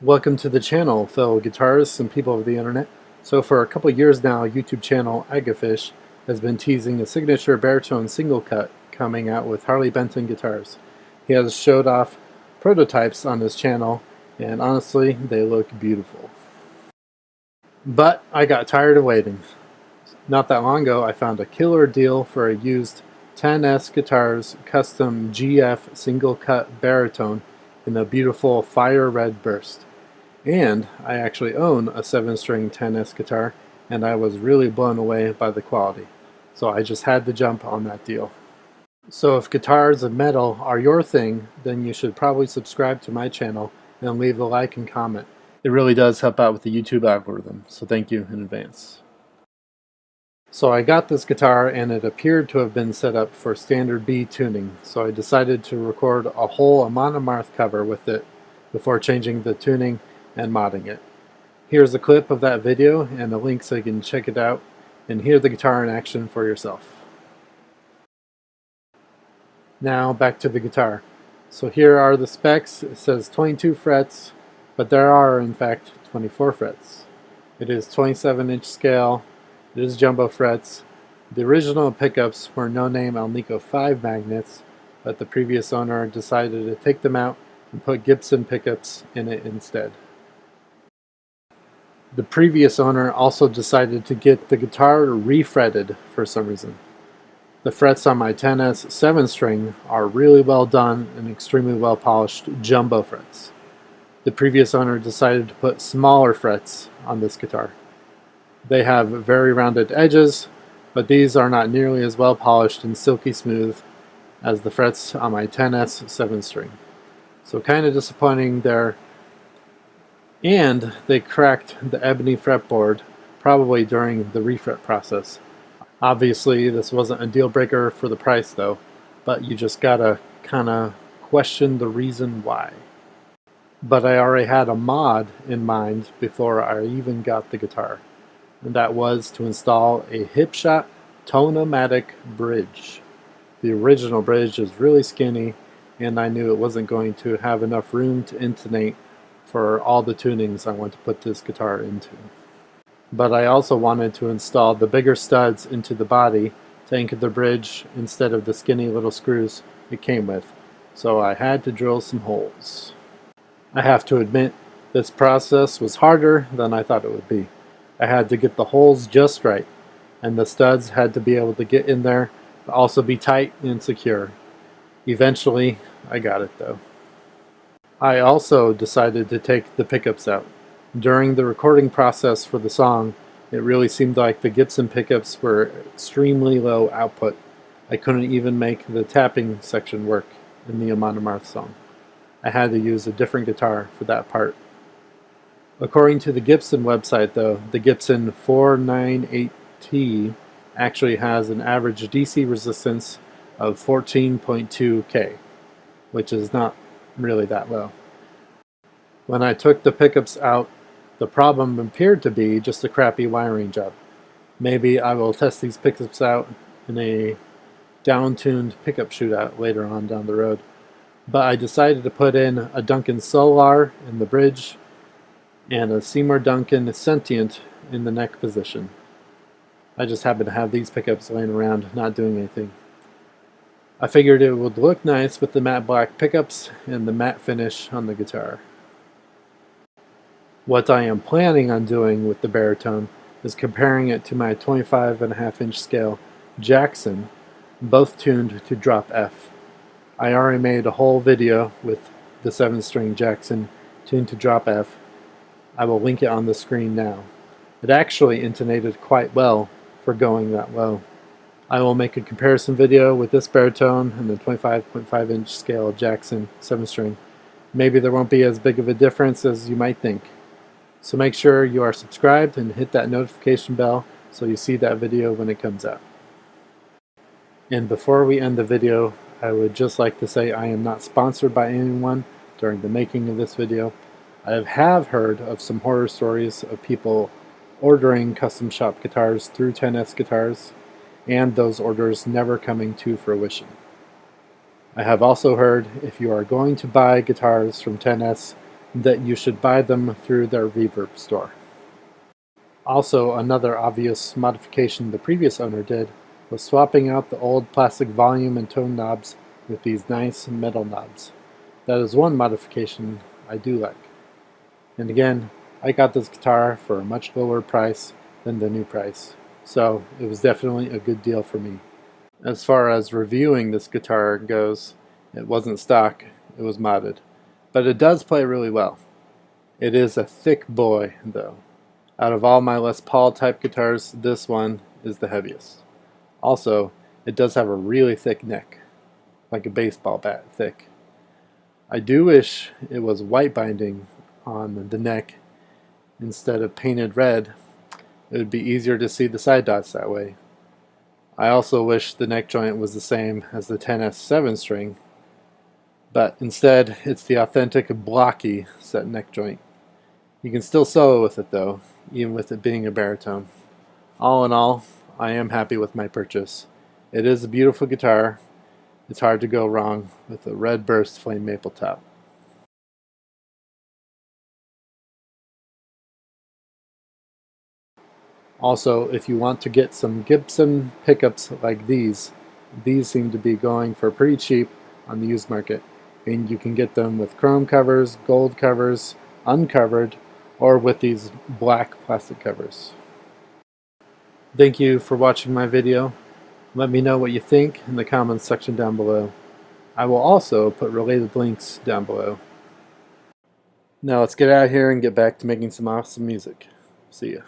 Welcome to the channel, fellow guitarists and people of the internet. So for a couple years now, YouTube channel Agafish has been teasing a signature baritone single cut coming out with Harley Benton guitars. He has showed off prototypes on his channel, and honestly, they look beautiful. But I got tired of waiting. Not that long ago, I found a killer deal for a used 10S Guitars Custom GF single cut baritone in a beautiful fire red burst. And I actually own a 7-string 10S guitar, and I was really blown away by the quality. So I just had to jump on that deal. So if guitars and metal are your thing, then you should probably subscribe to my channel and leave a like and comment. It really does help out with the YouTube algorithm, so thank you in advance. So I got this guitar and it appeared to have been set up for standard B tuning, so I decided to record a whole Amon-Amarth cover with it before changing the tuning and modding it. Here's a clip of that video and a link so you can check it out and hear the guitar in action for yourself. Now back to the guitar. So here are the specs. It says 22 frets, but there are in fact 24 frets. It is 27-inch scale. It is jumbo frets. The original pickups were no-name Alnico 5 magnets, but the previous owner decided to take them out and put Gibson pickups in it instead. The previous owner also decided to get the guitar refretted for some reason. The frets on my 10S 7-string are really well done and extremely well polished jumbo frets. The previous owner decided to put smaller frets on this guitar. They have very rounded edges, but these are not nearly as well polished and silky smooth as the frets on my 10S 7-string. So kind of disappointing there. And they cracked the ebony fretboard, probably during the refret process. Obviously, this wasn't a deal breaker for the price though, but you just gotta kinda question the reason why. But I already had a mod in mind before I even got the guitar, and that was to install a Hipshot Tone-A-Matic bridge. The original bridge is really skinny, and I knew it wasn't going to have enough room to intonate for all the tunings I want to put this guitar into. But I also wanted to install the bigger studs into the body to anchor the bridge instead of the skinny little screws it came with, so I had to drill some holes. I have to admit, this process was harder than I thought it would be. I had to get the holes just right, and the studs had to be able to get in there, but also be tight and secure. Eventually, I got it though. I also decided to take the pickups out. During the recording process for the song, it really seemed like the Gibson pickups were extremely low output. I couldn't even make the tapping section work in the Amon-Amarth song. I had to use a different guitar for that part. According to the Gibson website though, the Gibson 498T actually has an average DC resistance of 14.2K, which is not really that low. When I took the pickups out, the problem appeared to be just a crappy wiring job. Maybe I will test these pickups out in a down-tuned pickup shootout later on down the road. But I decided to put in a Duncan Solar in the bridge and a Seymour Duncan Sentient in the neck position. I just happen to have these pickups laying around not doing anything. I figured it would look nice with the matte black pickups and the matte finish on the guitar. What I am planning on doing with the baritone is comparing it to my 25.5-inch scale Jackson, both tuned to drop F. I already made a whole video with the 7-string Jackson tuned to drop F. I will link it on the screen now. It actually intonated quite well for going that low. I will make a comparison video with this baritone and the 25.5-inch scale Jackson 7-string. Maybe there won't be as big of a difference as you might think. So make sure you are subscribed and hit that notification bell so you see that video when it comes out. And before we end the video, I would just like to say I am not sponsored by anyone during the making of this video. I have heard of some horror stories of people ordering custom shop guitars through 10S Guitars, and those orders never coming to fruition. I have also heard if you are going to buy guitars from 10S, that you should buy them through their reverb store. Also, another obvious modification the previous owner did was swapping out the old plastic volume and tone knobs with these nice metal knobs. That is one modification I do like. And again, I got this guitar for a much lower price than the new price, so it was definitely a good deal for me. As far as reviewing this guitar goes, it wasn't stock, it was modded. But it does play really well. It is a thick boy, though. Out of all my Les Paul type guitars, this one is the heaviest. Also, it does have a really thick neck, like a baseball bat thick. I do wish it was white binding on the neck instead of painted red. It would be easier to see the side dots that way. I also wish the neck joint was the same as the 10S 7-string, but instead it's the authentic blocky set neck joint. You can still solo with it though, even with it being a baritone. All in all, I am happy with my purchase. It is a beautiful guitar. It's hard to go wrong with a red burst flame maple top. Also, if you want to get some Gibson pickups like these seem to be going for pretty cheap on the used market, and you can get them with chrome covers, gold covers, uncovered, or with these black plastic covers. Thank you for watching my video. Let me know what you think in the comments section down below. I will also put related links down below. Now let's get out of here and get back to making some awesome music. See ya.